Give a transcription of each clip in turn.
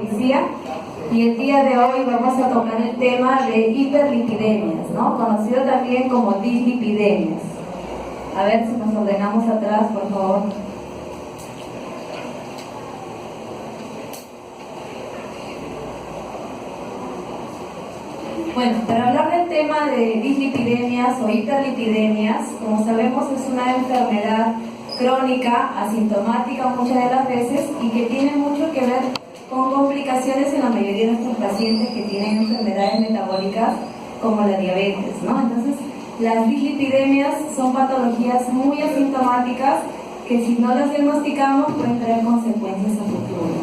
Policía, y el día de hoy vamos a tocar el tema de hiperlipidemias, ¿no? Conocido también como dislipidemias. A ver si nos ordenamos atrás, por favor. Bueno, para hablar del tema de dislipidemias o hiperlipidemias, como sabemos es una enfermedad crónica, asintomática muchas de las veces, y que tiene mucho que ver con complicaciones en la mayoría de nuestros pacientes que tienen enfermedades metabólicas como la diabetes, ¿no? Entonces, las dislipidemias son patologías muy asintomáticas que si no las diagnosticamos pueden traer consecuencias a futuro.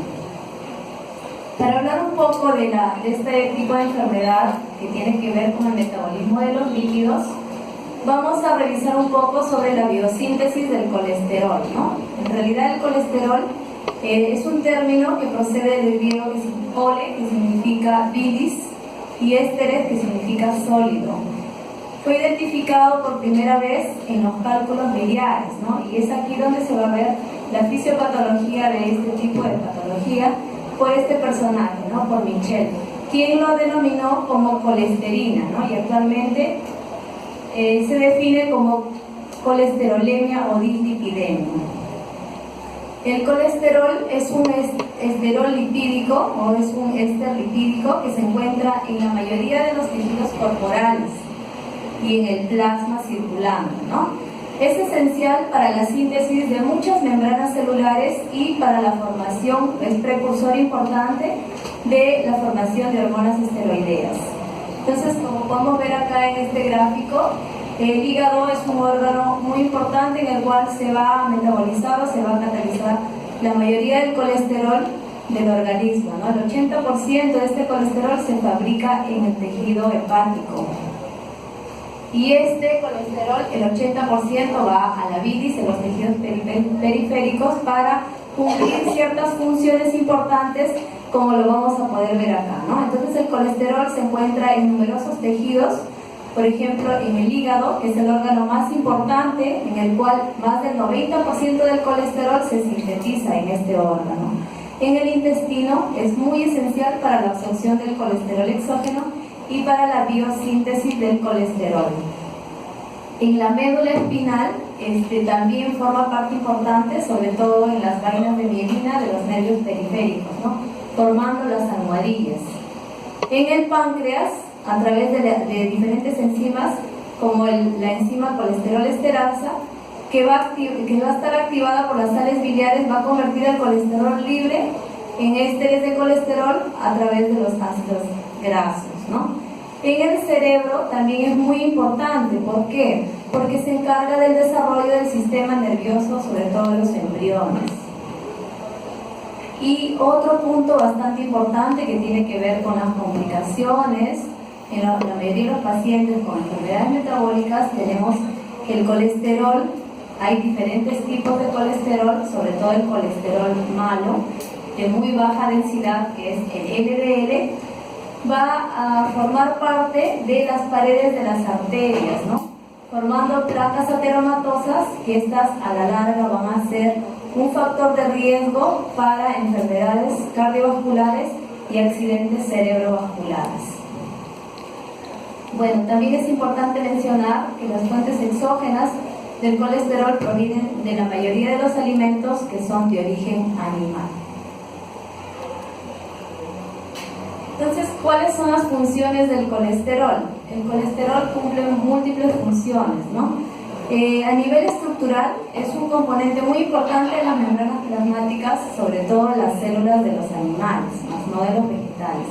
Para hablar un poco de este tipo de enfermedad que tiene que ver con el metabolismo de los lípidos, vamos a revisar un poco sobre la biosíntesis del colesterol, ¿no? En realidad el colesterol es un término que procede del griego que es cole, que significa bilis, y ésteres, que significa sólido. Fue identificado por primera vez en los cálculos biliares, ¿no? Y es aquí donde se va a ver la fisiopatología de este tipo de patología por este personaje, ¿no? Por Michel, quien lo denominó como colesterina, ¿no? Y actualmente se define como colesterolemia o dislipidemia. El colesterol es un esterol lipídico o es un éster lipídico que se encuentra en la mayoría de los tejidos corporales y en el plasma circulante, ¿no? Es esencial para la síntesis de muchas membranas celulares y para la formación, es precursor importante de la formación de hormonas esteroideas. Entonces, como podemos ver acá en este gráfico, el hígado es un órgano muy importante en el cual se va a metabolizar o se va a catalizar la mayoría del colesterol del organismo, ¿no? El 80% de este colesterol se fabrica en el tejido hepático. Y este colesterol, el 80% va a la bilis, en los tejidos periféricos, para cumplir ciertas funciones importantes, como lo vamos a poder ver acá, ¿no? Entonces el colesterol se encuentra en numerosos tejidos, por ejemplo en el hígado, que es el órgano más importante, en el cual más del 90% del colesterol se sintetiza en este órgano. En el intestino es muy esencial para la absorción del colesterol exógeno y para la biosíntesis del colesterol. En la médula espinal también forma parte importante, sobre todo en las vainas de mielina de los nervios periféricos, ¿no? Formando las almohadillas. En el páncreas, a través de diferentes enzimas, como la enzima colesterol esterasa, que va a estar activada por las sales biliares, va a convertir el colesterol libre en ésteres de colesterol a través de los ácidos grasos, ¿no? En el cerebro también es muy importante. ¿Por qué? Porque se encarga del desarrollo del sistema nervioso, sobre todo de los embriones. Y otro punto bastante importante que tiene que ver con las complicaciones, en la mayoría de los pacientes con enfermedades metabólicas tenemos que el colesterol, hay diferentes tipos de colesterol, sobre todo el colesterol malo, de muy baja densidad, que es el LDL, va a formar parte de las paredes de las arterias, ¿no? Formando placas ateromatosas, que estas a la larga van a ser un factor de riesgo para enfermedades cardiovasculares y accidentes cerebrovasculares. Bueno, también es importante mencionar que las fuentes exógenas del colesterol provienen de la mayoría de los alimentos que son de origen animal. Entonces, ¿cuáles son las funciones del colesterol? El colesterol cumple múltiples funciones, ¿no? A nivel estructural, es un componente muy importante de las membranas plasmáticas, sobre todo en las células de los animales, más no de los vegetales.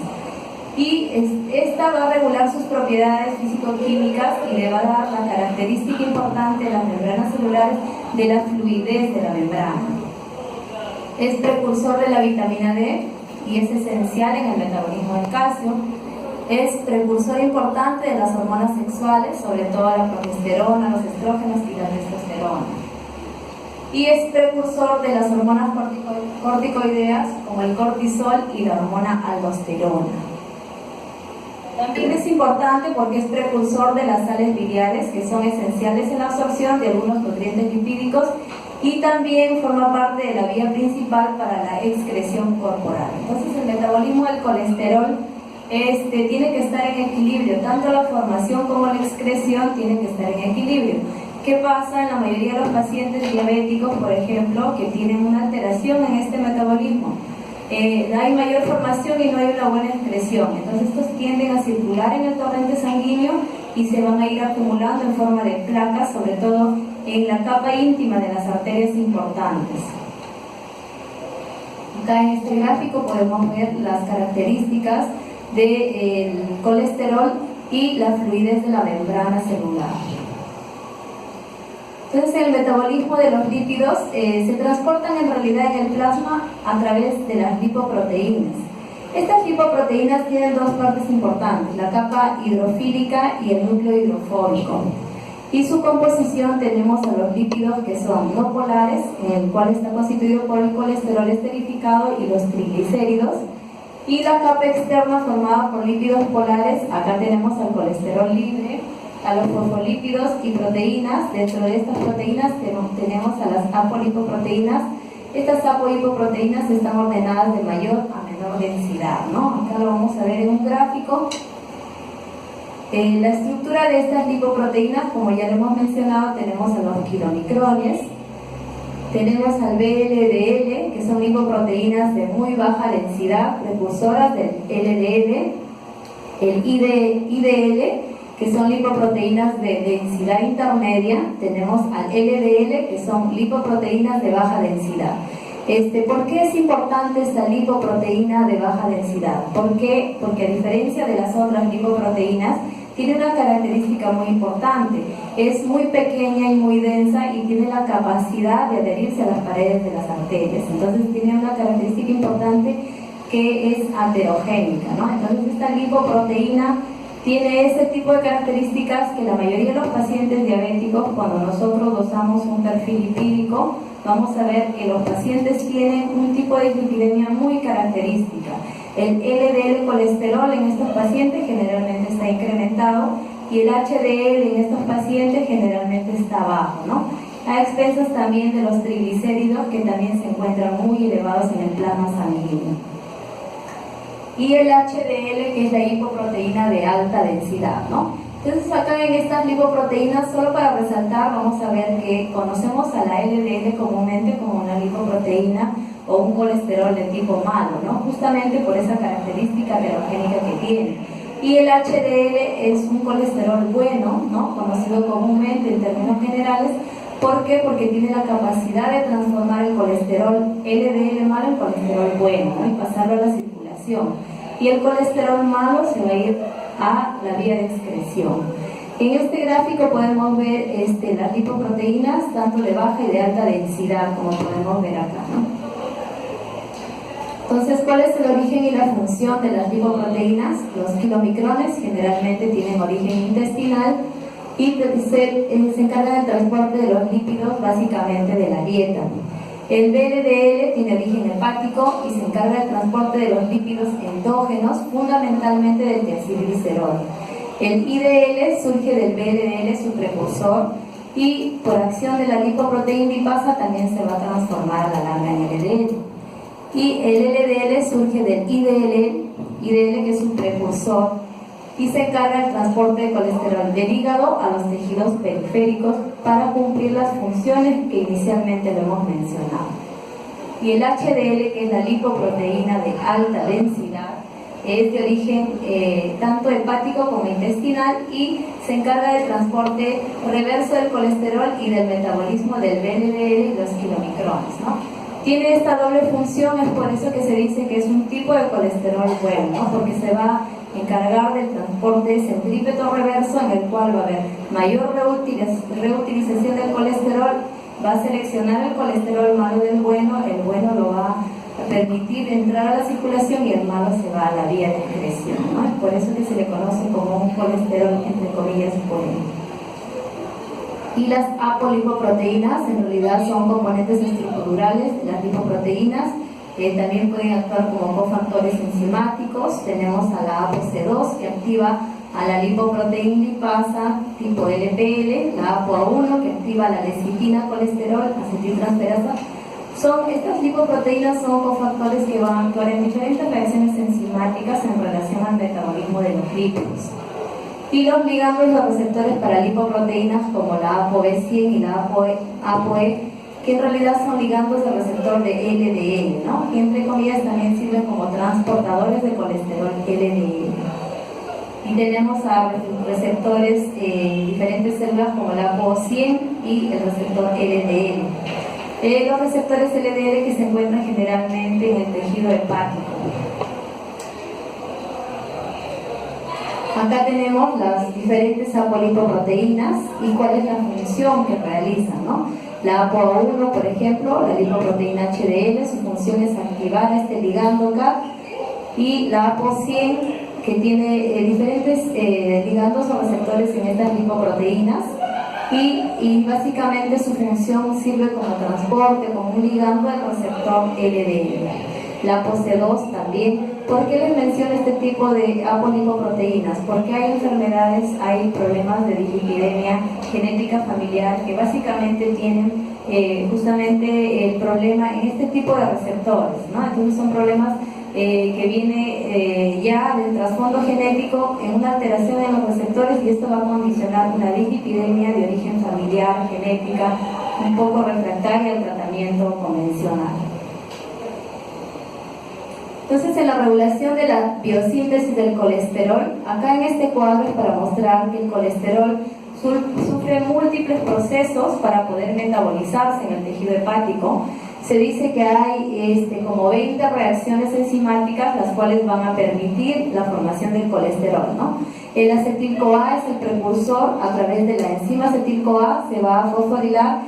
Y esta va a regular sus propiedades físico-químicas y le va a dar la característica importante de las membranas celulares de la fluidez de la membrana. Es precursor de la vitamina D y es esencial en el metabolismo del calcio. Es precursor importante de las hormonas sexuales, sobre todo la progesterona, los estrógenos y la testosterona. Y es precursor de las hormonas corticoideas, como el cortisol y la hormona aldosterona. También es importante porque es precursor de las sales biliares, que son esenciales en la absorción de algunos nutrientes lipídicos y también forma parte de la vía principal para la excreción corporal. Entonces el metabolismo del colesterol tiene que estar en equilibrio, tanto la formación como la excreción tienen que estar en equilibrio. ¿Qué pasa en la mayoría de los pacientes diabéticos, por ejemplo, que tienen una alteración en este metabolismo? Hay mayor formación y no hay una buena excreción, entonces estos tienden a circular en el torrente sanguíneo y se van a ir acumulando en forma de placas, sobre todo en la capa íntima de las arterias importantes. Acá en este gráfico podemos ver las características del colesterol y la fluidez de la membrana celular. Entonces el metabolismo de los lípidos se transportan en realidad en el plasma a través de las lipoproteínas. Estas lipoproteínas tienen dos partes importantes, la capa hidrofílica y el núcleo hidrofóbico. Y su composición tenemos a los lípidos que son no polares, en el cual está constituido por el colesterol esterificado y los triglicéridos. Y la capa externa formada por lípidos polares, acá tenemos al colesterol libre, a los fosfolípidos y proteínas. Dentro de estas proteínas tenemos a las apolipoproteínas. Estas apolipoproteínas están ordenadas de mayor a menor densidad, ¿no? Acá lo vamos a ver en un gráfico. La estructura de estas lipoproteínas, como ya lo hemos mencionado, tenemos a los kilomicrones, tenemos al VLDL, que son lipoproteínas de muy baja densidad, precursoras del LDL, el IDL, que son lipoproteínas de densidad intermedia, tenemos al LDL, que son lipoproteínas de baja densidad. ¿Por qué es importante esta lipoproteína de baja densidad? ¿Por qué? Porque a diferencia de las otras lipoproteínas, tiene una característica muy importante. Es muy pequeña y muy densa y tiene la capacidad de adherirse a las paredes de las arterias. Entonces tiene una característica importante que es aterogénica, ¿no? Entonces esta lipoproteína tiene ese tipo de características que la mayoría de los pacientes diabéticos, cuando nosotros dosamos un perfil lipídico, vamos a ver que los pacientes tienen un tipo de dislipidemia muy característica. El LDL colesterol en estos pacientes generalmente está incrementado y el HDL en estos pacientes generalmente está bajo, ¿no? A expensas también de los triglicéridos, que también se encuentran muy elevados en el plasma sanguíneo. Y el HDL, que es la lipoproteína de alta densidad, ¿no? Entonces acá en estas lipoproteínas, solo para resaltar, vamos a ver que conocemos a la LDL comúnmente como una lipoproteína o un colesterol de tipo malo, ¿no? Justamente por esa característica heterogénica que tiene. Y el HDL es un colesterol bueno, ¿no? Conocido comúnmente en términos generales. ¿Por qué? Porque tiene la capacidad de transformar el colesterol LDL malo en colesterol bueno, ¿no? Y pasarlo a la circulación. Y el colesterol malo se va a ir a la vía de excreción. En este gráfico podemos ver las lipoproteínas tanto de baja y de alta densidad, como podemos ver acá, ¿no? Entonces, ¿cuál es el origen y la función de las lipoproteínas? Los kilomicrones generalmente tienen origen intestinal y se encargan del transporte de los lípidos básicamente de la dieta. El VLDL tiene origen hepático y se encarga del transporte de los lípidos endógenos, fundamentalmente del tiacilglicerol. El IDL surge del VLDL, su precursor, y por acción de la lipoproteína lipasa también se va a transformar a la larga en LDL. Y el LDL surge del IDL que es su precursor, y se encarga del transporte de colesterol del hígado a los tejidos periféricos para cumplir las funciones que inicialmente lo hemos mencionado. Y el HDL, que es la lipoproteína de alta densidad, es de origen tanto hepático como intestinal y se encarga del transporte reverso del colesterol y del metabolismo del VLDL y los kilomicrones, ¿no? Tiene esta doble función, es por eso que se dice que es un tipo de colesterol bueno, ¿no? Porque se va a encargar del transporte centrípeto reverso, en el cual va a haber mayor reutilización del colesterol, va a seleccionar el colesterol malo del bueno, el bueno lo va a permitir entrar a la circulación y el malo se va a la vía de excreción, ¿no? Es por eso que se le conoce como un colesterol, entre comillas, bueno. Y las apolipoproteínas en realidad son componentes estructurales de las lipoproteínas, también pueden actuar como cofactores enzimáticos. Tenemos a la ApoC2 que activa a la lipoproteína lipasa tipo LPL, la ApoA1 que activa la lecitina, colesterol, acetiltransferasa. Estas lipoproteínas son cofactores que van a actuar en diferentes reacciones enzimáticas en relación al metabolismo de los lípidos. Y los ligandos, los receptores para lipoproteínas como la ApoB100 y la ApoE, que en realidad son ligandos del receptor de LDL, ¿no? Y entre comillas también sirven como transportadores de colesterol LDL. Y tenemos a receptores en diferentes células como la ApoC100 y el receptor LDL. Los receptores LDL que se encuentran generalmente en el tejido hepático. Acá tenemos las diferentes apolipoproteínas y cuál es la función que realizan, ¿no? La ApoA1, por ejemplo, la lipoproteína HDL, su función es activar este ligando CAP, y la ApoC100, que tiene diferentes ligandos o receptores en estas lipoproteínas, y básicamente su función sirve como transporte, como un ligando al receptor LDL. La ApoC2 también. ¿Por qué les menciono este tipo de apolipoproteínas? Porque hay enfermedades, hay problemas de dislipidemia genética familiar que básicamente tienen justamente el problema en este tipo de receptores, ¿no? Entonces son problemas que viene ya del trasfondo genético en una alteración en los receptores, y esto va a condicionar una dislipidemia de origen familiar, genética, un poco refractaria al tratamiento convencional. Entonces, en la regulación de la biosíntesis del colesterol, acá en este cuadro es para mostrar que el colesterol sufre múltiples procesos para poder metabolizarse en el tejido hepático. Se dice que hay como 20 reacciones enzimáticas las cuales van a permitir la formación del colesterol, ¿no? El acetil-CoA es el precursor. A través de la enzima acetil-CoA se va a fosforilar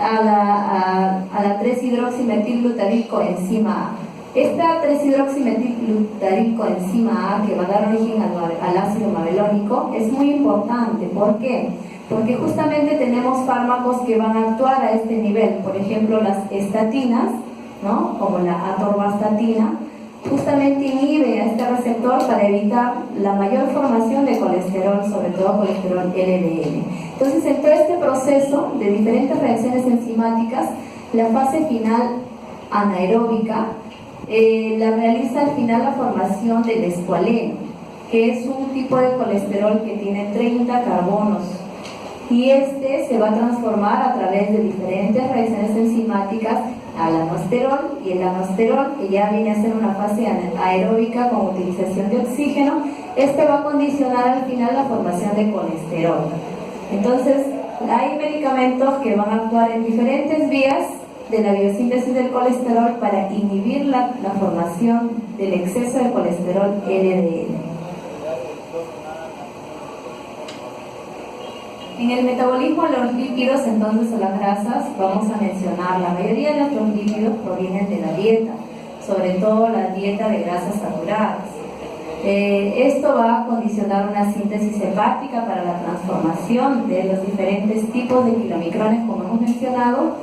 a la 3-hidroximetilglutarilcoenzima A. Esta 3-hidroximetilglutarilcoenzima A, que va a dar origen al ácido mabelónico, es muy importante. ¿Por qué? Porque justamente tenemos fármacos que van a actuar a este nivel. Por ejemplo, las estatinas, ¿no? Como la atorvastatina, justamente inhibe a este receptor para evitar la mayor formación de colesterol, sobre todo colesterol LDL. Entonces, en todo este proceso de diferentes reacciones enzimáticas, la fase final anaeróbica la realiza al final la formación del escualeno, que es un tipo de colesterol que tiene 30 carbonos, y este se va a transformar a través de diferentes reacciones enzimáticas al anosterol, y el anosterol, que ya viene a ser una fase aeróbica con utilización de oxígeno, este va a condicionar al final la formación de colesterol. Entonces, hay medicamentos que van a actuar en diferentes vías de la biosíntesis del colesterol para inhibir la formación del exceso de colesterol LDL. En el metabolismo de los lípidos, entonces, o las grasas, vamos a mencionar, la mayoría de nuestros lípidos provienen de la dieta, sobre todo la dieta de grasas saturadas. Esto va a condicionar una síntesis hepática para la transformación de los diferentes tipos de kilomicrones, como hemos mencionado,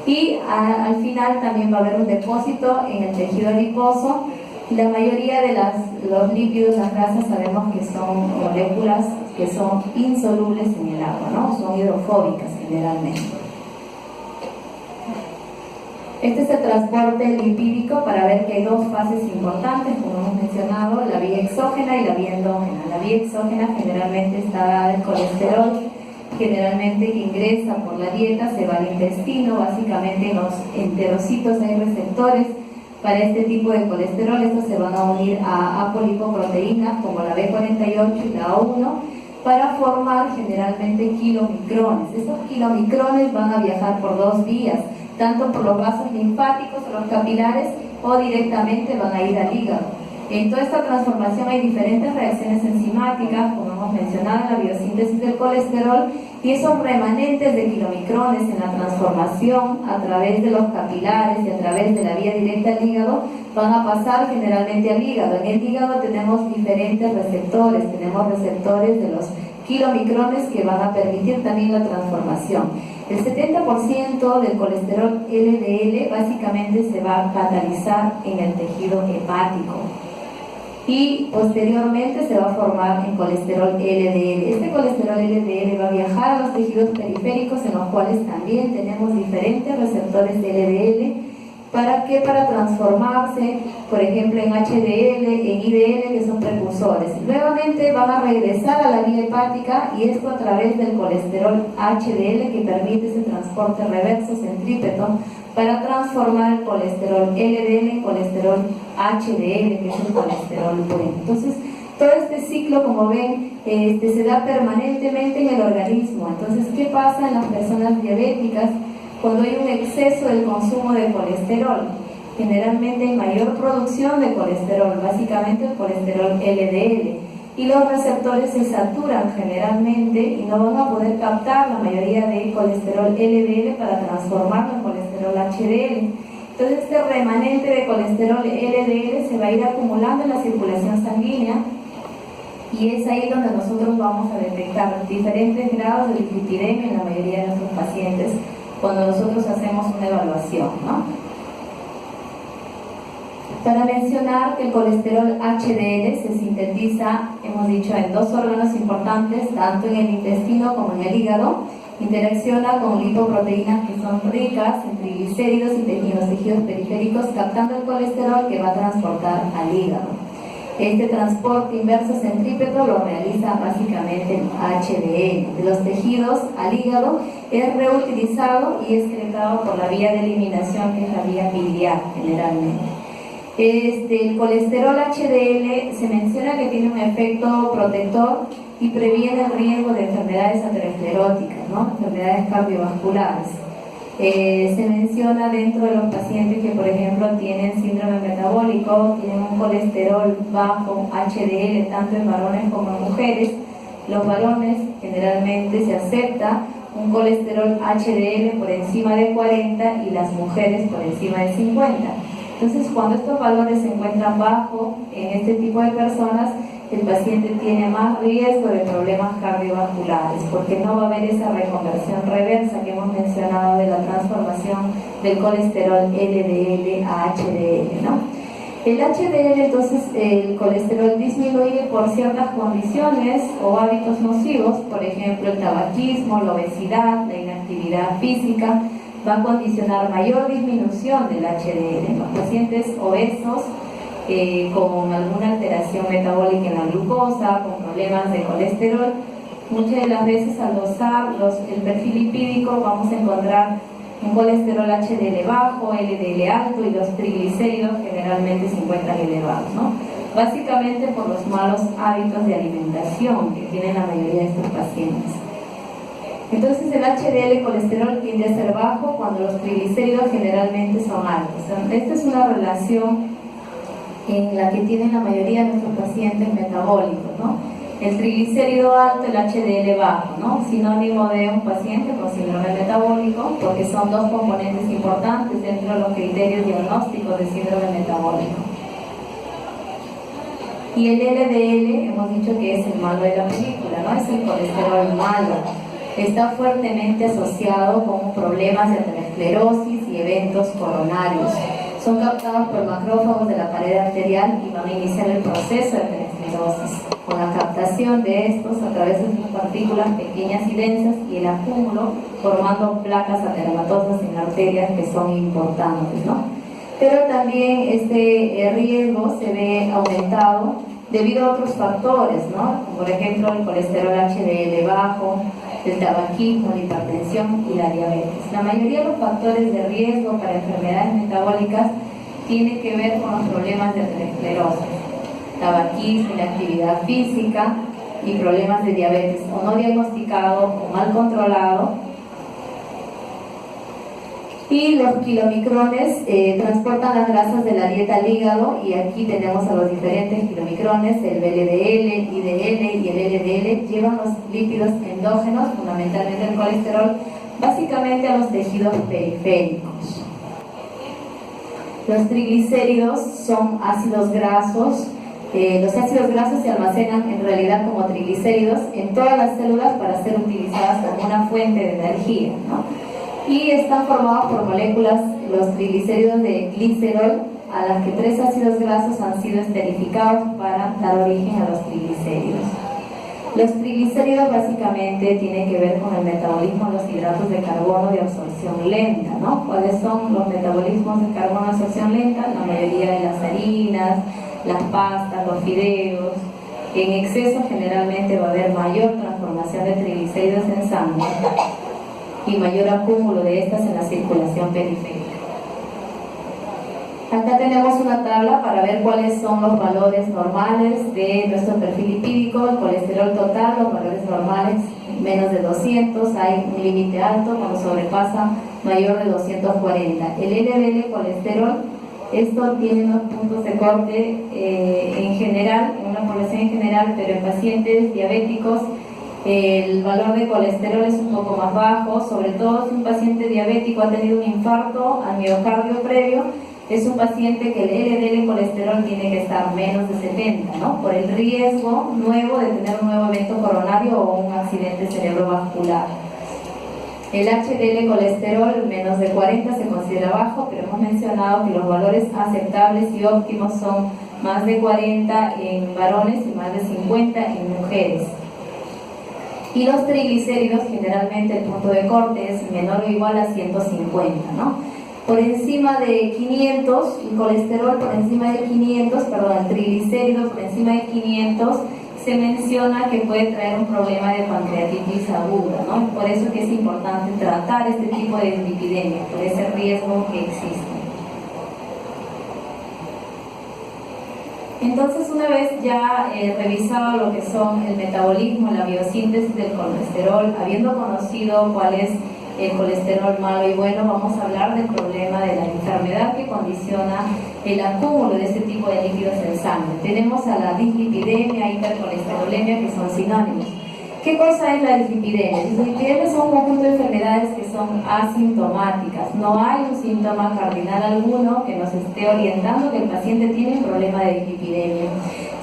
y al final también va a haber un depósito en el tejido adiposo. La mayoría de los lípidos, las grasas, sabemos que son moléculas que son insolubles en el agua, ¿no? Son hidrofóbicas generalmente. Este es el transporte lipídico, para ver que hay dos fases importantes, como hemos mencionado, la vía exógena y la vía endógena. La vía exógena generalmente está el colesterol, generalmente que ingresa por la dieta, se va al intestino. Básicamente en los enterocitos hay receptores para este tipo de colesterol. Estos se van a unir a apolipoproteínas como la B48 y la A1 para formar generalmente kilomicrones. Estos kilomicrones van a viajar por dos vías, tanto por los vasos linfáticos o los capilares, o directamente van a ir al hígado. En toda esta transformación hay diferentes reacciones enzimáticas, como hemos mencionado en la biosíntesis del colesterol, y esos remanentes de kilomicrones en la transformación a través de los capilares y a través de la vía directa al hígado van a pasar generalmente al hígado. En el hígado tenemos diferentes receptores, tenemos receptores de los kilomicrones que van a permitir también la transformación. El 70% del colesterol LDL básicamente se va a catalizar en el tejido hepático. y posteriormente se va a formar en colesterol LDL. Este colesterol LDL va a viajar a los tejidos periféricos, en los cuales también tenemos diferentes receptores de LDL. ¿Para qué? Para transformarse, por ejemplo, en HDL, en IDL, que son precursores. Nuevamente van a regresar a la vía hepática, y esto a través del colesterol HDL, que permite ese transporte reverso centrípeto para transformar el colesterol LDL en colesterol HDL, que es el colesterol bueno. Entonces, todo este ciclo, como ven, se da permanentemente en el organismo. Entonces, ¿qué pasa en las personas diabéticas? Cuando hay un exceso del consumo de colesterol, generalmente hay mayor producción de colesterol, básicamente el colesterol LDL, y los receptores se saturan generalmente y no van a poder captar la mayoría de colesterol LDL para transformarlo en colesterol HDL. Entonces este remanente de colesterol LDL se va a ir acumulando en la circulación sanguínea, y es ahí donde nosotros vamos a detectar diferentes grados de dislipidemia en la mayoría de nuestros pacientes cuando nosotros hacemos una evaluación, ¿no? Para mencionar que el colesterol HDL se sintetiza, hemos dicho, en dos órganos importantes, tanto en el intestino como en el hígado. Interacciona con lipoproteínas que son ricas en triglicéridos y tejidos periféricos, captando el colesterol que va a transportar al hígado. Este transporte inverso centrípeto lo realiza básicamente el HDL. De los tejidos al hígado es reutilizado y excretado por la vía de eliminación, que es la vía biliar generalmente. El colesterol HDL se menciona que tiene un efecto protector y previene el riesgo de enfermedades ateroscleróticas, ¿no? Enfermedades cardiovasculares. Se menciona dentro de los pacientes que, por ejemplo, tienen síndrome metabólico, tienen un colesterol bajo HDL, tanto en varones como en mujeres. Los varones generalmente se acepta un colesterol HDL por encima de 40 y las mujeres por encima de 50. Entonces, cuando estos valores se encuentran bajo en este tipo de personas, el paciente tiene más riesgo de problemas cardiovasculares, porque no va a haber esa reconversión reversa que hemos mencionado de la transformación del colesterol LDL a HDL, ¿no? El HDL, entonces, el colesterol disminuye por ciertas condiciones o hábitos nocivos, por ejemplo, el tabaquismo, la obesidad, la inactividad física, va a condicionar mayor disminución del HDL. En los pacientes obesos, con alguna alteración metabólica en la glucosa, con problemas de colesterol, muchas de las veces al dosar el perfil lipídico vamos a encontrar un colesterol HDL bajo, LDL alto, y los triglicéridos generalmente se encuentran elevados, ¿no? Básicamente por los malos hábitos de alimentación que tienen la mayoría de estos pacientes. Entonces el HDL colesterol tiende a ser bajo cuando los triglicéridos generalmente son altos. Esta es una relación en la que tienen la mayoría de nuestros pacientes metabólicos, ¿no? El triglicérido alto, el HDL bajo, ¿no? Sinónimo de un paciente con síndrome metabólico, porque son dos componentes importantes dentro de los criterios diagnósticos de síndrome metabólico. Y el LDL, hemos dicho que es el malo de la película, ¿no? Es el colesterol malo. Está fuertemente asociado con problemas de aterosclerosis y eventos coronarios. Son captados por macrófagos de la pared arterial y van a iniciar el proceso de aterosclerosis, con la captación de estos a través de sus partículas pequeñas y densas y el acúmulo formando placas ateromatosas en arterias que son importantes, ¿no? Pero también este riesgo se ve aumentado debido a otros factores, ¿no? Por ejemplo, el colesterol HDL bajo, el tabaquismo, la hipertensión y la diabetes. La mayoría de los factores de riesgo para enfermedades metabólicas tienen que ver con los problemas de aterosclerosis, tabaquismo, inactividad física y problemas de diabetes o no diagnosticado o mal controlado. Y los kilomicrones transportan las grasas de la dieta al hígado, y aquí tenemos a los diferentes kilomicrones, el VLDL, IDL y el LDL, llevan los lípidos endógenos, fundamentalmente el colesterol, básicamente a los tejidos periféricos. Los triglicéridos son ácidos grasos. Los ácidos grasos se almacenan en realidad como triglicéridos en todas las células para ser utilizadas como una fuente de energía, ¿no? Y están formados por moléculas, los triglicéridos de glicerol, a las que 3 ácidos grasos han sido esterificados para dar origen a los triglicéridos. Los triglicéridos básicamente tienen que ver con el metabolismo de los hidratos de carbono de absorción lenta, ¿no? ¿Cuáles son los metabolismos de carbono de absorción lenta? La mayoría de las harinas, las pastas, los fideos. En exceso generalmente va a haber mayor transformación de triglicéridos en sangre y mayor acúmulo de estas en la circulación periférica. Acá tenemos una tabla para ver cuáles son los valores normales de nuestro perfil lipídico. El colesterol total, los valores normales menos de 200, hay un límite alto cuando sobrepasa mayor de 240. El LDL colesterol, esto tiene unos puntos de corte en general, en una población en general, pero en pacientes diabéticos el valor de colesterol es un poco más bajo, sobre todo si un paciente diabético ha tenido un infarto al miocardio previo. Es un paciente que el LDL colesterol tiene que estar menos de 70, ¿no? Por el riesgo nuevo de tener un nuevo evento coronario o un accidente cerebrovascular. El HDL colesterol menos de 40 se considera bajo, pero hemos mencionado que los valores aceptables y óptimos son más de 40 en varones y más de 50 en mujeres. Y los triglicéridos, generalmente el punto de corte es menor o igual a 150, ¿no? Por encima de 500, el colesterol por encima de 500, perdón, el triglicérido por encima de 500, se menciona que puede traer un problema de pancreatitis aguda, ¿no? Por eso que es importante tratar este tipo de dislipidemia, por ese riesgo que existe. Entonces, una vez ya revisado lo que son el metabolismo, la biosíntesis del colesterol, habiendo conocido cuál es el colesterol malo y bueno, vamos a hablar del problema de la enfermedad que condiciona el acúmulo de este tipo de lípidos en sangre. Tenemos a la dislipidemia, hipercolesterolemia, que son sinónimos. ¿Qué cosa es la dislipidemia? Dislipidemia son un conjunto de enfermedades que son asintomáticas. No hay un síntoma cardinal alguno que nos esté orientando que el paciente tiene un problema de dislipidemia.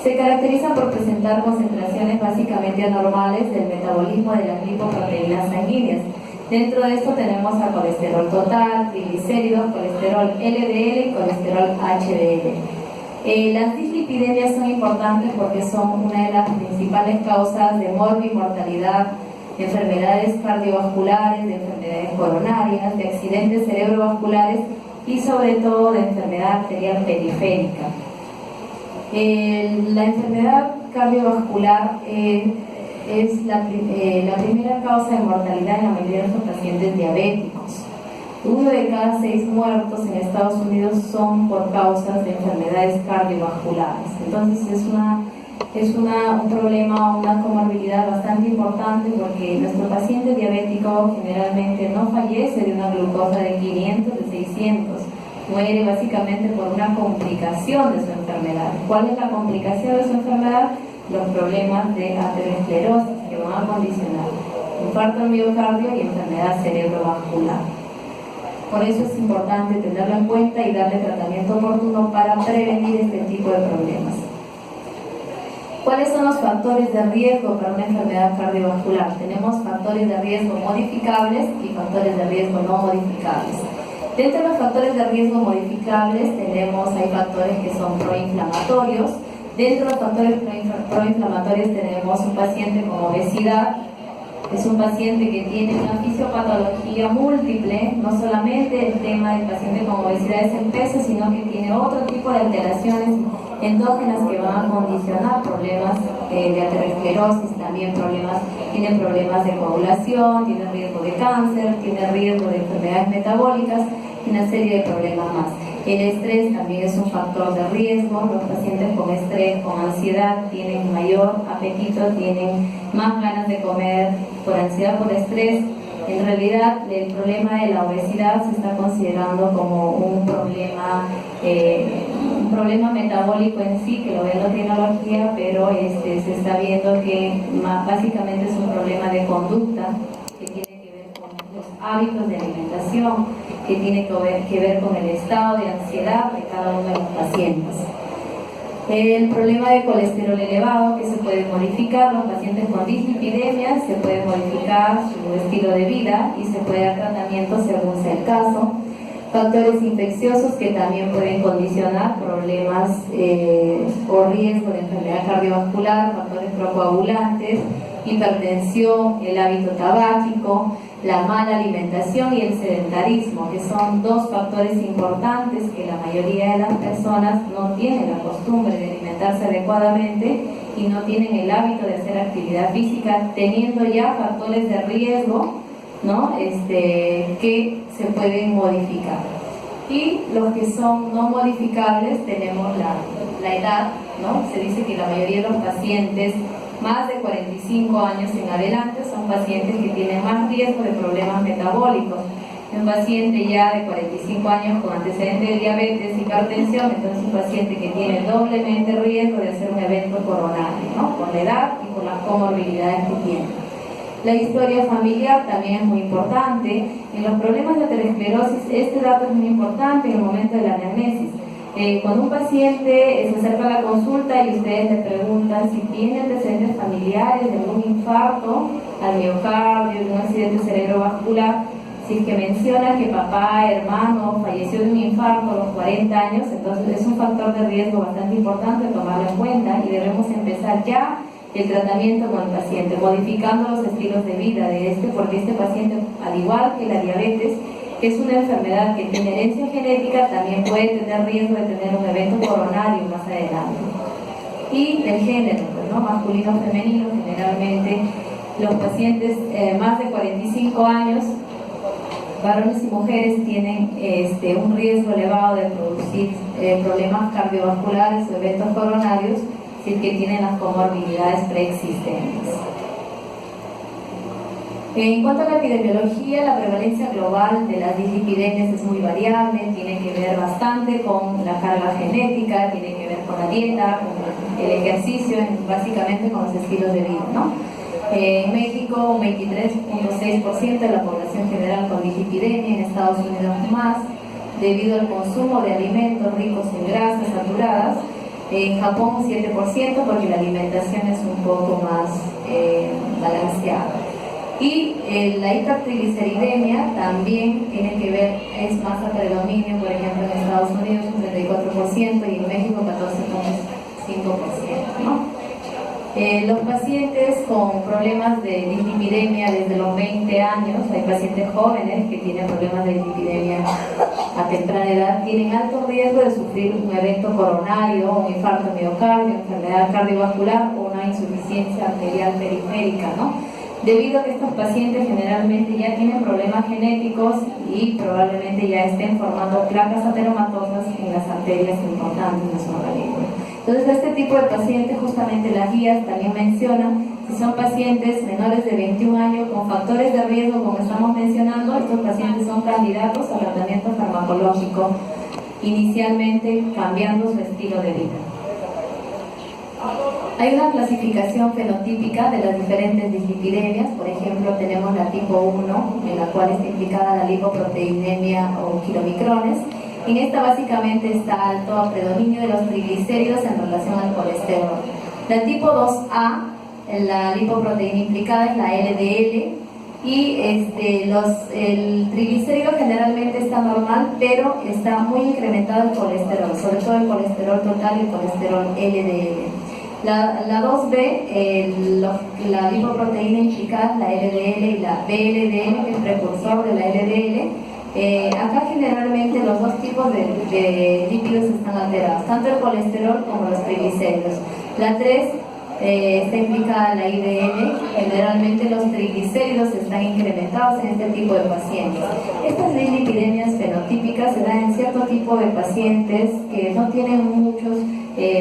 Se caracteriza por presentar concentraciones básicamente anormales del metabolismo de las lipoproteínas sanguíneas. Dentro de esto tenemos a colesterol total, triglicéridos, colesterol LDL y colesterol HDL. Las dislipidemias son importantes porque son una de las principales causas de morbimortalidad, de enfermedades cardiovasculares, de enfermedades coronarias, de accidentes cerebrovasculares y sobre todo de enfermedad arterial periférica. La enfermedad cardiovascular es la primera causa de mortalidad en la mayoría de nuestros pacientes diabéticos. 1 de cada 6 muertos en Estados Unidos son por causas de enfermedades cardiovasculares. Entonces es un problema, una comorbilidad bastante importante porque nuestro paciente diabético generalmente no fallece de una glucosa de 500, de 600. Muere básicamente por una complicación de su enfermedad. ¿Cuál es la complicación de su enfermedad? Los problemas de aterosclerosis que van a condicionar infarto al miocardio y enfermedad cerebrovascular. Por eso es importante tenerlo en cuenta y darle tratamiento oportuno para prevenir este tipo de problemas. ¿Cuáles son los factores de riesgo para una enfermedad cardiovascular? Tenemos factores de riesgo modificables y factores de riesgo no modificables. Dentro de los factores de riesgo modificables hay factores que son proinflamatorios. Dentro de los factores proinflamatorios tenemos un paciente con obesidad. Es un paciente que tiene una fisiopatología múltiple, no solamente el tema del paciente con obesidad es el peso, sino que tiene otro tipo de alteraciones endógenas que van a condicionar problemas de aterosclerosis, también tiene problemas de coagulación, tiene riesgo de cáncer, tiene riesgo de enfermedades metabólicas y una serie de problemas más. El estrés también es un factor de riesgo. Los pacientes con estrés, con ansiedad, tienen mayor apetito, tienen más ganas de comer por ansiedad, por estrés. En realidad, el problema de la obesidad se está considerando como un problema metabólico en sí, que lo ve en la endocrinología, pero se está viendo que básicamente es un problema de conducta que tiene que ver con los hábitos de alimentación, que tiene que ver con el estado de ansiedad de cada uno de los pacientes. El problema de colesterol elevado que se puede modificar, los pacientes con dislipidemia se puede modificar su estilo de vida y se puede dar tratamiento según sea el caso. Factores infecciosos que también pueden condicionar problemas o riesgo de enfermedad cardiovascular, factores procoagulantes, hipertensión, el hábito tabáquico, la mala alimentación y el sedentarismo, que son dos factores importantes que la mayoría de las personas no tienen la costumbre de alimentarse adecuadamente y no tienen el hábito de hacer actividad física, teniendo ya factores de riesgo, ¿no? Que se pueden modificar. Y los que son no modificables tenemos la edad, ¿no? Se dice que la mayoría de los pacientes más de 45 años en adelante son pacientes que tienen más riesgo de problemas metabólicos. Un paciente ya de 45 años con antecedentes de diabetes, hipertensión, entonces un paciente que tiene doblemente riesgo de hacer un evento coronario, ¿no? Con la edad y con las comorbilidades que tiene. La historia familiar también es muy importante. En los problemas de aterosclerosis, este dato es muy importante en el momento de la anamnesis. Cuando un paciente se acerca a la consulta y ustedes le preguntan si tiene antecedentes familiares de algún infarto al miocardio, de un accidente cerebrovascular, si es que menciona que papá, hermano, falleció de un infarto a los 40 años, entonces es un factor de riesgo bastante importante tomarlo en cuenta y debemos empezar ya el tratamiento con el paciente, modificando los estilos de vida de porque este paciente, al igual que la diabetes, que es una enfermedad que tiene herencia genética, también puede tener riesgo de tener un evento coronario más adelante. Y el género, ¿no? Masculino o femenino, generalmente los pacientes más de 45 años, varones y mujeres, tienen un riesgo elevado de producir problemas cardiovasculares o eventos coronarios si es que tienen las comorbilidades preexistentes. En cuanto a la epidemiología, la prevalencia global de las dislipidemias es muy variable, tiene que ver bastante con la carga genética, tiene que ver con la dieta, con el ejercicio, básicamente con los estilos de vida, ¿no? En México, un 23.6% de la población general con dislipidemia, en Estados Unidos más, debido al consumo de alimentos ricos en grasas saturadas. En Japón un 7% porque la alimentación es un poco más balanceada. Y la hipertrigliceridemia también tiene que ver, es más a predominio, por ejemplo, en Estados Unidos un 34% y en México 14.5%, ¿no? Los pacientes con problemas de dislipidemia desde los 20 años, hay pacientes jóvenes que tienen problemas de dislipidemia a temprana edad, tienen alto riesgo de sufrir un evento coronario, un infarto miocardio, enfermedad cardiovascular o una insuficiencia arterial periférica, ¿no? Debido a que estos pacientes generalmente ya tienen problemas genéticos y probablemente ya estén formando placas ateromatosas en las arterias importantes de su organismo. Entonces, este tipo de pacientes, justamente las guías también mencionan, si son pacientes menores de 21 años con factores de riesgo, como estamos mencionando, estos pacientes son candidatos a tratamiento farmacológico, inicialmente cambiando su estilo de vida. Hay una clasificación fenotípica de las diferentes dislipidemias. Por ejemplo, tenemos la tipo 1, en la cual está implicada la lipoproteinemia o kilomicrones. En esta básicamente está alto predominio de los triglicéridos en relación al colesterol. La tipo 2A, la lipoproteína implicada es la LDL, y el triglicérido generalmente está normal, pero está muy incrementado el colesterol, sobre todo el colesterol total y el colesterol LDL. La 2B, la lipoproteína implicada, la LDL y la VLDL, el precursor de la LDL. Acá generalmente los dos tipos de lípidos están alterados, tanto el colesterol como los triglicéridos. La 3 está implicada la IDL, generalmente los triglicéridos están incrementados en este tipo de pacientes. Estas dislipidemias fenotípicas se dan en cierto tipo de pacientes que no tienen muchos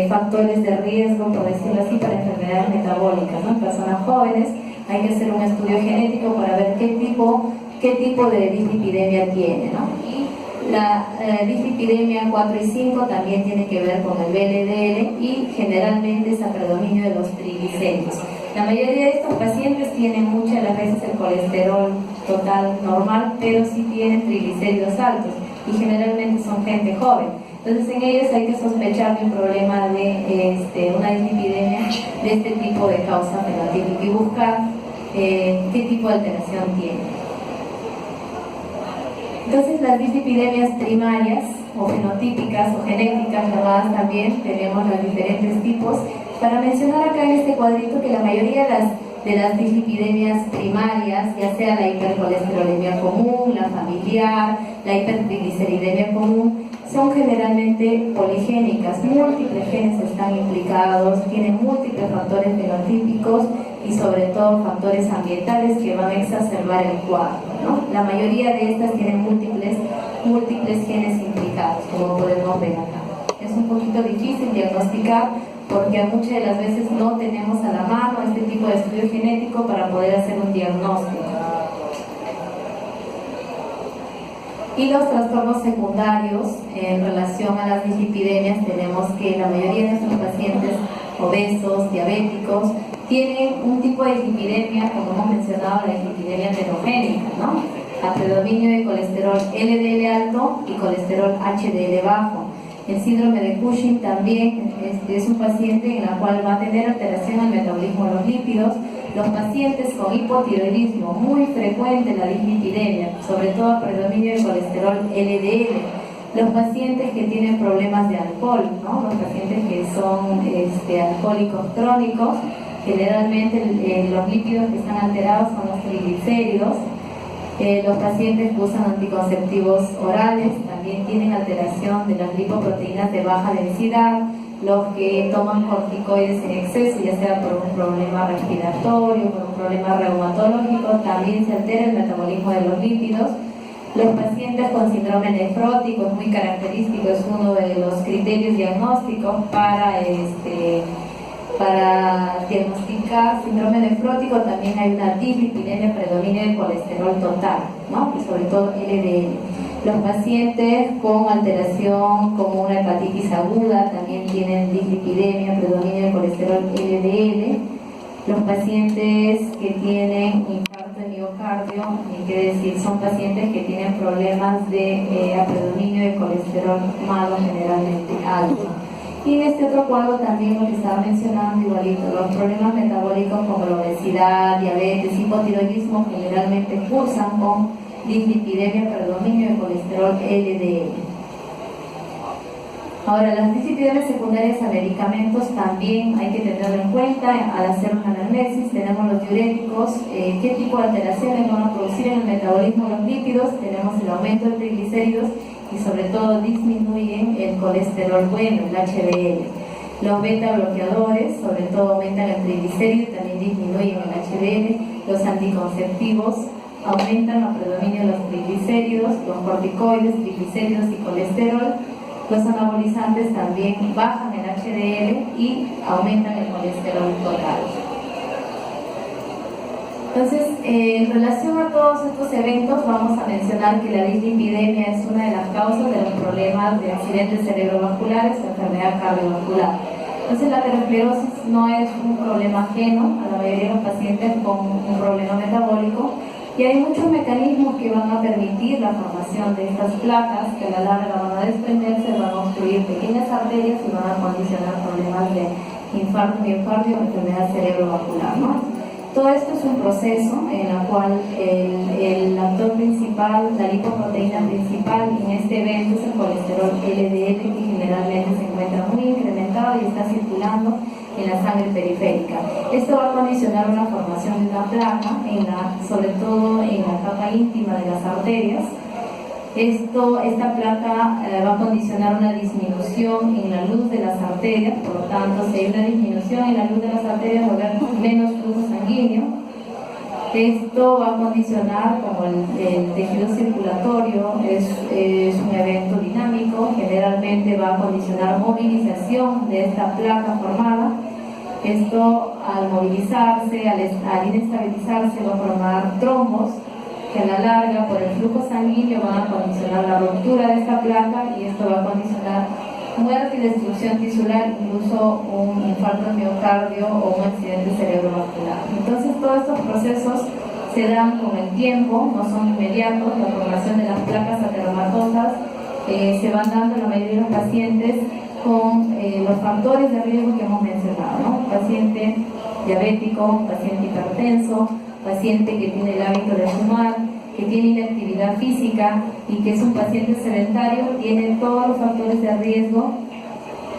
factores de riesgo, por decirlo así, para enfermedades metabólicas, ¿no? En personas jóvenes hay que hacer un estudio genético para ver qué tipo de dislipidemia tiene, ¿no? Y la dislipidemia 4 y 5 también tiene que ver con el VLDL y generalmente es a predominio de los triglicéridos. La mayoría de estos pacientes tienen muchas de las veces el colesterol total normal, pero sí tienen triglicéridos altos y generalmente son gente joven. Entonces en ellos hay que sospechar de un problema de una dislipidemia de este tipo de causa fenotípica y buscar qué tipo de alteración tiene. Entonces, las dislipidemias primarias o fenotípicas o genéticas llamadas también, tenemos los diferentes tipos. Para mencionar acá en este cuadrito que la mayoría de las dislipidemias primarias, ya sea la hipercolesterolemia común, la familiar, la hipertrigliceridemia común, son generalmente poligénicas, múltiples genes están implicados, tienen múltiples factores fenotípicos y sobre todo factores ambientales que van a exacerbar el cuadro, ¿no? La mayoría de estas tienen múltiples genes implicados, como podemos ver acá. Es un poquito difícil diagnosticar porque muchas de las veces no tenemos a la mano este tipo de estudio genético para poder hacer un diagnóstico. Y los trastornos secundarios en relación a las dislipidemias, tenemos que la mayoría de nuestros pacientes obesos, diabéticos, tienen un tipo de dislipidemia, como hemos mencionado, la dislipidemia heterogénica, ¿no? A predominio de colesterol LDL alto y colesterol HDL bajo. El síndrome de Cushing también es un paciente en el cual va a tener alteración en el metabolismo de los lípidos. Los pacientes con hipotiroidismo, muy frecuente la dislipidemia, sobre todo a predominio de colesterol LDL. Los pacientes que tienen problemas de alcohol, ¿no? Los pacientes que son alcohólicos crónicos, generalmente los lípidos que están alterados son los triglicéridos. Los pacientes que usan anticonceptivos orales también tienen alteración de las lipoproteínas de baja densidad. Los que toman corticoides en exceso, ya sea por un problema respiratorio, por un problema reumatológico, también se altera el metabolismo de los lípidos. Los pacientes con síndrome nefrótico, es muy característico, es uno de los criterios diagnósticos para diagnosticar síndrome nefrótico. También hay una dislipidemia, predominio de colesterol total, ¿no? Y sobre todo LDL. Los pacientes con alteración como una hepatitis aguda también tienen dislipidemia, predominio de colesterol LDL. Los pacientes que tienen infarto de miocardio, quiere decir, son pacientes que tienen problemas de predominio de colesterol malo, generalmente alto. Y en este otro cuadro también lo que estaba mencionando igualito, los problemas metabólicos como la obesidad, diabetes, hipotiroidismo generalmente cursan con dislipidemia, predominio de colesterol LDL. Ahora, las dislipidemias secundarias a medicamentos también hay que tenerlo en cuenta al hacer una anamnesis. Tenemos los diuréticos, qué tipo de alteraciones van a producir en el metabolismo de los lípidos. Tenemos el aumento de triglicéridos y sobre todo disminuyen el colesterol bueno, el HDL. Los beta bloqueadores, sobre todo aumentan el triglicérido y también disminuyen el HDL. Los anticonceptivos aumentan el predominio de los triglicéridos, los corticoides, triglicéridos y colesterol. Los anabolizantes también bajan el HDL y aumentan el colesterol total. Entonces, en relación a todos estos eventos, vamos a mencionar que la dislipidemia es una de las causas de los problemas de accidentes cerebrovasculares o enfermedad cardiovascular. Entonces, la aterosclerosis no es un problema ajeno a la mayoría de los pacientes con un problema metabólico, y hay muchos mecanismos que van a permitir la formación de estas placas que a la larga van a desprenderse, van a obstruir pequeñas arterias y van a condicionar problemas de infarto, miocardio o enfermedad cerebrovascular, ¿no? Todo esto es un proceso en el cual el actor principal, la lipoproteína principal en este evento es el colesterol LDL, que generalmente se encuentra muy incrementado y está circulando en la sangre periférica. Esto va a condicionar una formación de una placa, sobre todo en la capa íntima de las arterias. Esta placa va a condicionar una disminución en la luz de las arterias, por lo tanto, si hay una disminución en la luz de las arterias, va a haber menos flujo sanguíneo. Esto va a condicionar, como el tejido circulatorio es un evento dinámico, generalmente va a condicionar movilización de esta placa formada. Esto, al movilizarse, al inestabilizarse, va a formar trombos que a la larga, por el flujo sanguíneo, van a condicionar la ruptura de esta placa, y esto va a condicionar muerte y destrucción tisular, incluso un infarto de miocardio o un accidente cerebrovascular. Entonces, todos estos procesos se dan con el tiempo, no son inmediatos. La formación de las placas ateromatosas se van dando en la mayoría de los pacientes con los factores de riesgo que hemos mencionado, ¿no? Paciente diabético, paciente hipertenso, paciente que tiene el hábito de fumar, que tiene inactividad física y que es un paciente sedentario, tiene todos los factores de riesgo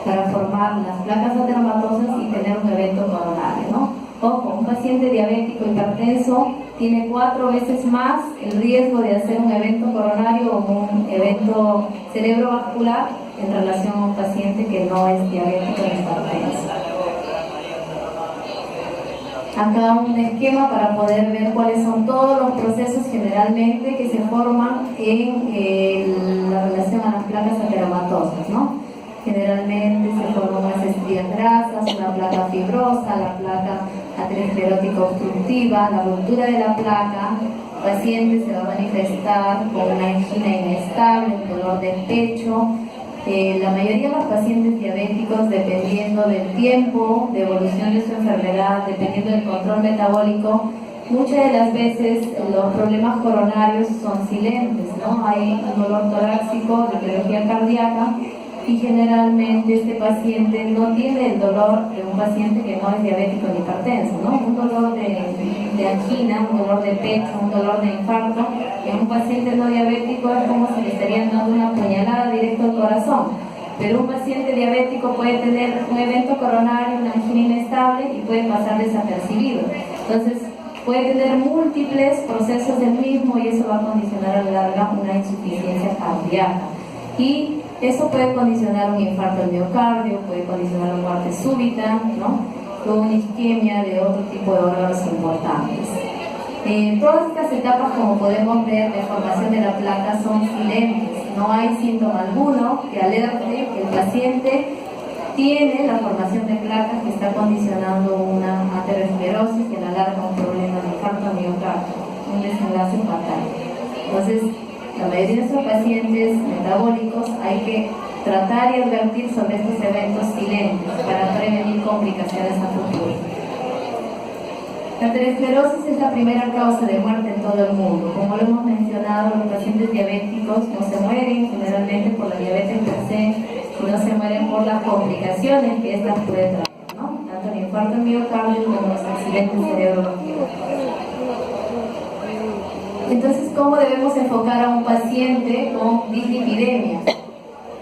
para formar las placas ateromatosas y tener un evento coronario, ¿no? Ojo, un paciente diabético hipertenso tiene 4 veces más el riesgo de hacer un evento coronario o un evento cerebrovascular en relación a un paciente que no es diabético ni hipertenso. Acá un esquema para poder ver cuáles son todos los procesos generalmente que se forman en la relación a las placas ateromatosas, ¿no? Generalmente se forman unas estrías grasas, una placa fibrosa, la placa aterosclerótica obstructiva, la ruptura de la placa. El paciente se va a manifestar con una angina inestable, un dolor de pecho. La mayoría de los pacientes diabéticos, dependiendo del tiempo de evolución de su enfermedad, dependiendo del control metabólico, muchas de las veces los problemas coronarios son silentes, ¿no? Hay un dolor torácico de etiología cardíaca y generalmente este paciente no tiene el dolor de un paciente que no es diabético ni hipertenso, ¿no? Un dolor de angina, un dolor de pecho, un dolor de infarto, en un paciente no diabético es como si le estarían dando una puñalada directo al corazón. Pero un paciente diabético puede tener un evento coronario, una angina inestable y puede pasar desapercibido. Entonces, puede tener múltiples procesos del mismo y eso va a condicionar a la larga una insuficiencia cardíaca. Y eso puede condicionar un infarto al miocardio, puede condicionar una muerte súbita, ¿no? O una isquemia de otro tipo de órganos importantes. Todas estas etapas, como podemos ver, de formación de la placa son silentes. No hay síntoma alguno que alerte que el paciente tiene la formación de placas que está condicionando una aterosclerosis que a la larga un problema de infarto al miocardio, un desenlace fatal. Entonces, la mayoría de estos pacientes metabólicos hay que tratar y advertir sobre estos eventos silentes para prevenir complicaciones a futuro. La aterosclerosis es la primera causa de muerte en todo el mundo. Como lo hemos mencionado, los pacientes diabéticos no se mueren generalmente por la diabetes per se, sino se mueren por las complicaciones que estas pueden traer, ¿no? Tanto el infarto al miocardio como los accidentes cerebrovasculares. Entonces, ¿cómo debemos enfocar a un paciente con dislipidemia?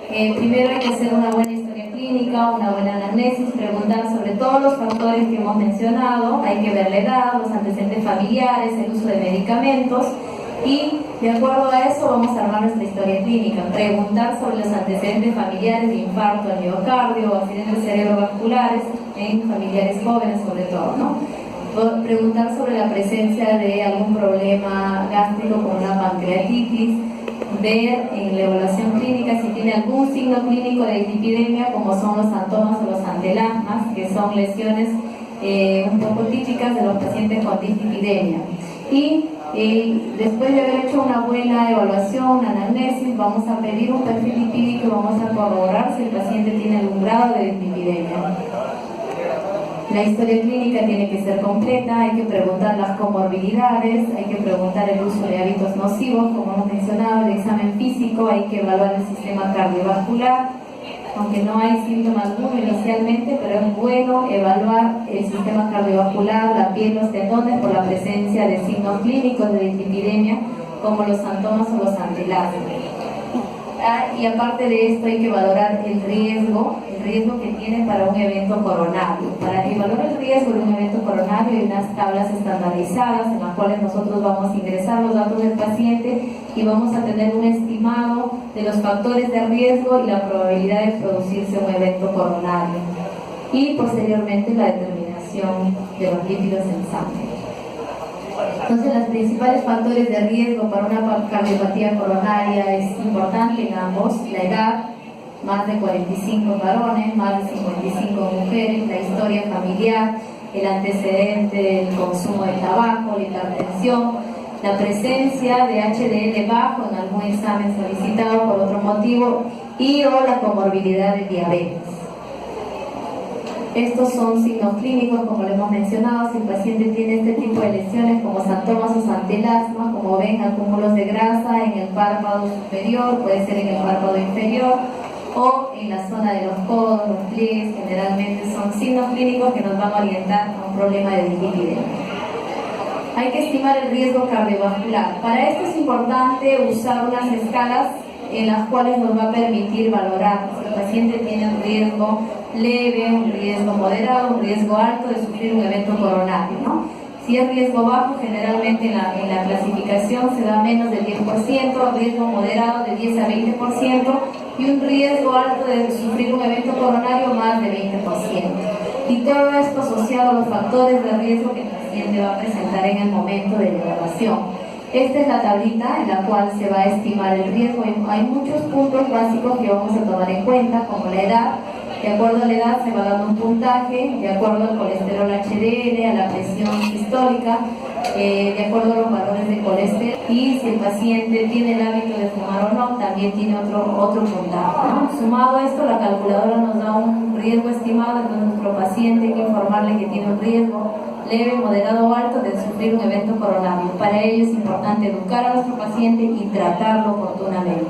Primero hay que hacer una buena historia clínica, una buena anamnesis, preguntar sobre todos los factores que hemos mencionado, hay que ver la edad, los antecedentes familiares, el uso de medicamentos y de acuerdo a eso vamos a armar nuestra historia clínica, preguntar sobre los antecedentes familiares de infarto al miocardio, accidentes cerebrovasculares en familiares jóvenes sobre todo, ¿no? Preguntar sobre la presencia de algún problema gástrico como una pancreatitis, ver en la evaluación clínica si tiene algún signo clínico de dislipidemia como son los santomas o los antelasmas, que son lesiones un poco típicas de los pacientes con dislipidemia. Y después de haber hecho una buena evaluación, una anamnesis, vamos a pedir un perfil lipídico y vamos a corroborar si el paciente tiene algún grado de dislipidemia. La historia clínica tiene que ser completa, hay que preguntar las comorbilidades, hay que preguntar el uso de hábitos nocivos, como hemos mencionado, el examen físico, hay que evaluar el sistema cardiovascular, aunque no hay síntoma alguno inicialmente, pero es bueno evaluar el sistema cardiovascular, la piel, los tendones, por la presencia de signos clínicos de dislipidemia, como los santomas o los antelasmas. Y aparte de esto hay que valorar el riesgo que tiene para un evento coronario. Para evaluar el riesgo de un evento coronario hay unas tablas estandarizadas en las cuales nosotros vamos a ingresar los datos del paciente y vamos a tener un estimado de los factores de riesgo y la probabilidad de producirse un evento coronario. Y posteriormente la determinación de los lípidos en sangre. Entonces, los principales factores de riesgo para una cardiopatía coronaria es importante en ambos: la edad, más de 45 varones, más de 55 mujeres, la historia familiar, el antecedente del consumo de tabaco, la hipertensión, la presencia de HDL bajo en algún examen solicitado por otro motivo y o la comorbilidad de diabetes. Estos son signos clínicos, como lo hemos mencionado. Si el paciente tiene este tipo de lesiones como santomas o antelasmas, como ven, acúmulos de grasa en el párpado superior, puede ser en el párpado inferior o en la zona de los codos, los pliegues, generalmente son signos clínicos que nos van a orientar a un problema de dislipidemia. Hay que estimar el riesgo cardiovascular. Para esto es importante usar unas escalas en las cuales nos va a permitir valorar si el paciente tiene un riesgo leve, un riesgo moderado, un riesgo alto de sufrir un evento coronario, ¿no? Si es riesgo bajo, generalmente en la clasificación se da menos del 10%, riesgo moderado de 10 a 20% y un riesgo alto de sufrir un evento coronario más de 20%. Y todo esto asociado a los factores de riesgo que el paciente va a presentar en el momento de la evaluación. Esta es la tablita en la cual se va a estimar el riesgo. Hay muchos puntos básicos que vamos a tomar en cuenta, como la edad. De acuerdo a la edad se va dando un puntaje, de acuerdo al colesterol HDL, a la presión sistólica, de acuerdo a los valores de colesterol, y si el paciente tiene el hábito de fumar o no, también tiene otro puntaje, ¿no? Sumado a esto, la calculadora nos da un riesgo estimado, entonces nuestro paciente hay que informarle que tiene un riesgo leve, moderado o alto de sufrir un evento coronario. Para ello es importante educar a nuestro paciente y tratarlo oportunamente,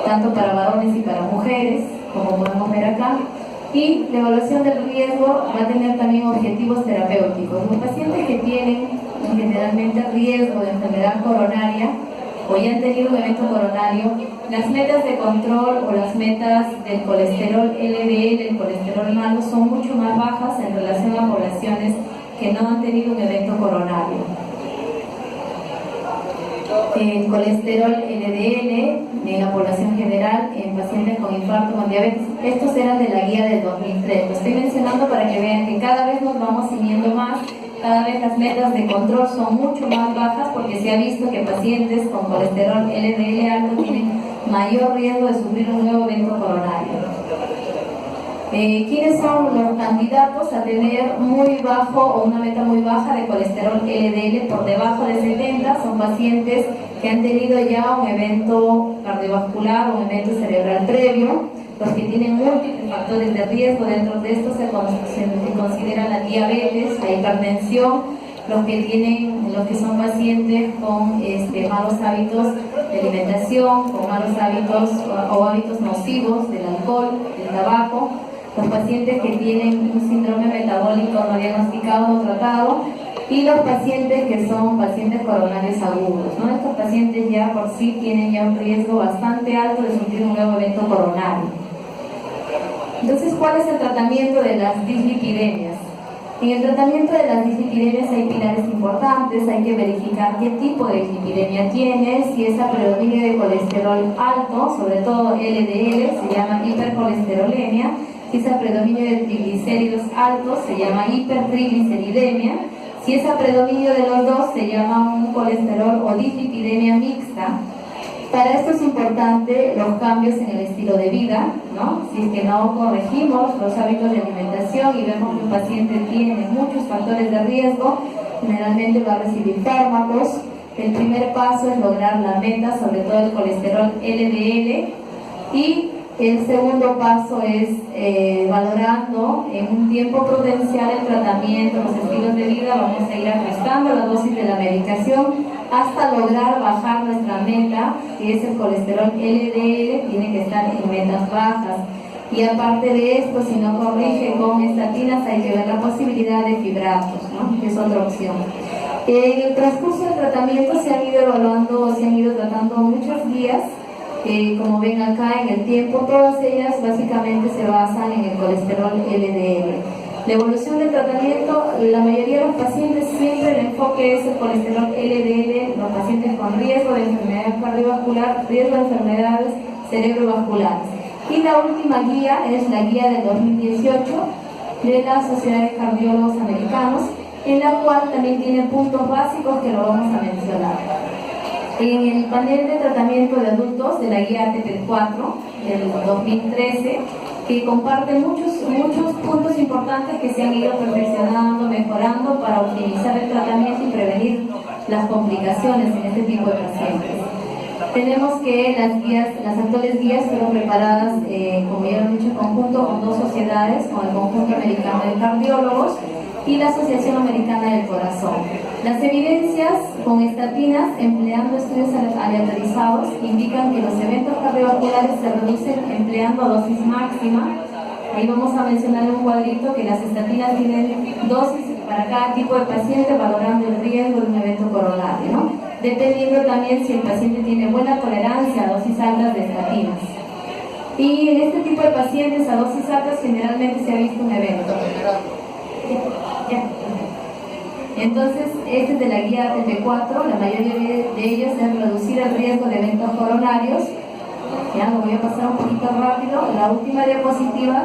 tanto para varones y para mujeres, como podemos ver acá. Y la evaluación del riesgo va a tener también objetivos terapéuticos. Los pacientes que tienen generalmente riesgo de enfermedad coronaria o ya han tenido un evento coronario, las metas de control o las metas del colesterol LDL, el colesterol malo, son mucho más bajas en relación a poblaciones que no han tenido un evento coronario. El colesterol LDL en la población general, en pacientes con infarto, con diabetes, estos eran de la guía del 2003. Lo estoy mencionando para que vean que cada vez nos vamos siguiendo más, cada vez las metas de control son mucho más bajas, porque se ha visto que pacientes con colesterol LDL alto tienen mayor riesgo de sufrir un nuevo evento coronario. ¿Quiénes son los candidatos a tener muy bajo o una meta muy baja de colesterol LDL por debajo de 70? Son pacientes que han tenido ya un evento cardiovascular o un evento cerebral previo, los que tienen múltiples factores de riesgo. Dentro de esto se considera la diabetes, la hipertensión, los que son pacientes con malos hábitos de alimentación, con malos hábitos o hábitos nocivos del alcohol, del tabaco, los pacientes que tienen un síndrome metabólico no diagnosticado o no tratado, y los pacientes que son pacientes coronarios agudos, ¿no? Estos pacientes ya por sí tienen ya un riesgo bastante alto de sufrir un nuevo evento coronario. Entonces, ¿cuál es el tratamiento de las dislipidemias? En el tratamiento de las dislipidemias hay pilares importantes. Hay que verificar qué tipo de dislipidemia tiene, si es a predominio de colesterol alto, sobre todo LDL, se llama hipercolesterolemia. Si es a predominio de triglicéridos altos, se llama hipertrigliceridemia. Si es a predominio de los dos, se llama un colesterol o dislipidemia mixta. Para esto es importante los cambios en el estilo de vida, ¿no? Si es que no corregimos los hábitos de alimentación y vemos que un paciente tiene muchos factores de riesgo, generalmente va a recibir fármacos. El primer paso es lograr la meta, sobre todo el colesterol LDL, y el segundo paso es valorando en un tiempo prudencial el tratamiento, los estilos de vida. Vamos a ir ajustando la dosis de la medicación hasta lograr bajar nuestra meta, que es el colesterol LDL, tiene que estar en metas bajas. Y aparte de esto, si no corrige con estatinas, hay que ver la posibilidad de fibratos, ¿no? Que es otra opción. En el transcurso del tratamiento se han ido evaluando, se han ido tratando muchas guías. Como ven acá en el tiempo, todas ellas básicamente se basan en el colesterol LDL. La evolución del tratamiento, la mayoría de los pacientes siempre el enfoque es el colesterol LDL, los pacientes con riesgo de enfermedad cardiovascular, riesgo de enfermedades cerebrovasculares. Y la última guía es la guía del 2018 de la Sociedad de Cardiólogos Americanos, en la cual también tiene puntos básicos que lo vamos a mencionar. En el panel de tratamiento de adultos de la guía ATP4 del 2013, que comparte muchos puntos importantes que se han ido perfeccionando, mejorando para optimizar el tratamiento y prevenir las complicaciones en este tipo de pacientes. Tenemos que las actuales guías fueron preparadas, como ya lo he dicho, en conjunto con dos sociedades, con el Conjunto Americano de Cardiólogos y la Asociación Americana del Corazón. Las evidencias con estatinas, empleando estudios aleatorizados, indican que los eventos cardiovasculares se reducen empleando dosis máxima. Ahí vamos a mencionar en un cuadrito que las estatinas tienen dosis para cada tipo de paciente, valorando el riesgo de un evento coronario, ¿no? Dependiendo también si el paciente tiene buena tolerancia a dosis altas de estatinas. Y en este tipo de pacientes a dosis altas generalmente se ha visto un evento. Ya. Entonces, este es de la guía TP4, la mayoría de ellos es reducir el riesgo de eventos coronarios. Ya lo voy a pasar un poquito rápido. La última diapositiva,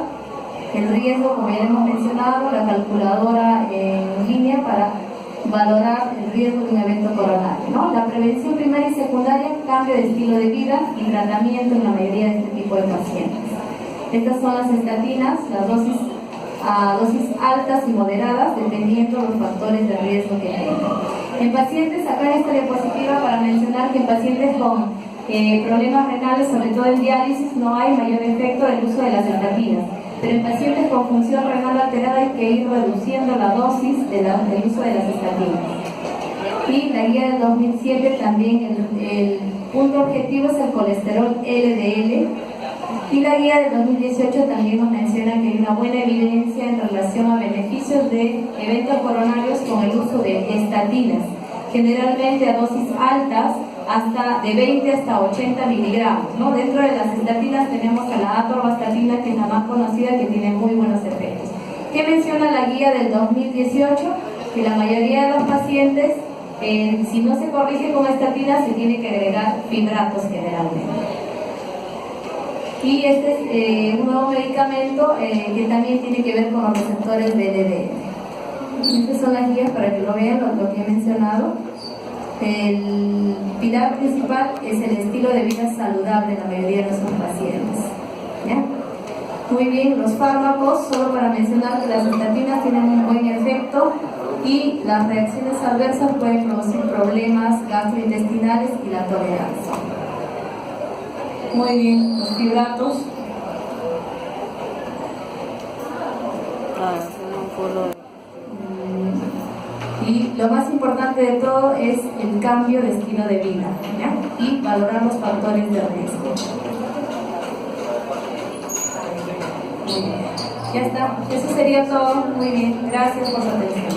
el riesgo, como ya hemos mencionado, la calculadora en línea para valorar el riesgo de un evento coronario, ¿no? La prevención primaria y secundaria, cambio de estilo de vida y tratamiento en la mayoría de este tipo de pacientes. Estas son las estatinas, las dosis a dosis altas y moderadas, dependiendo de los factores de riesgo que tengan. En pacientes, acá en esta diapositiva para mencionar que en pacientes con problemas renales, sobre todo en diálisis, no hay mayor efecto del uso de las estatinas. Pero en pacientes con función renal alterada hay que ir reduciendo la dosis del uso de las estatinas. Y la guía del 2007 también el punto objetivo es el colesterol LDL. Y la guía del 2018 también nos menciona que hay una buena evidencia en relación a beneficios de eventos coronarios con el uso de estatinas, generalmente a dosis altas, hasta de 20 hasta 80 miligramos, ¿no? Dentro de las estatinas tenemos a la atorvastatina, que es la más conocida, que tiene muy buenos efectos. ¿Qué menciona la guía del 2018? Que la mayoría de los pacientes, si no se corrige con estatinas, se tiene que agregar fibratos generalmente. Y este es un nuevo medicamento que también tiene que ver con los receptores de LDL. Estas son las guías para que lo vean, lo que he mencionado. El pilar principal es el estilo de vida saludable en la mayoría de nuestros pacientes. ¿Ya? Muy bien, los fármacos, solo para mencionar que las estatinas tienen un buen efecto y las reacciones adversas pueden producir problemas gastrointestinales y la tolerancia. Muy bien, los fibratos. Y lo más importante de todo es el cambio de estilo de vida, ¿ya? Y valorar los factores de riesgo. Ya está, eso sería todo. Muy bien, gracias por su atención.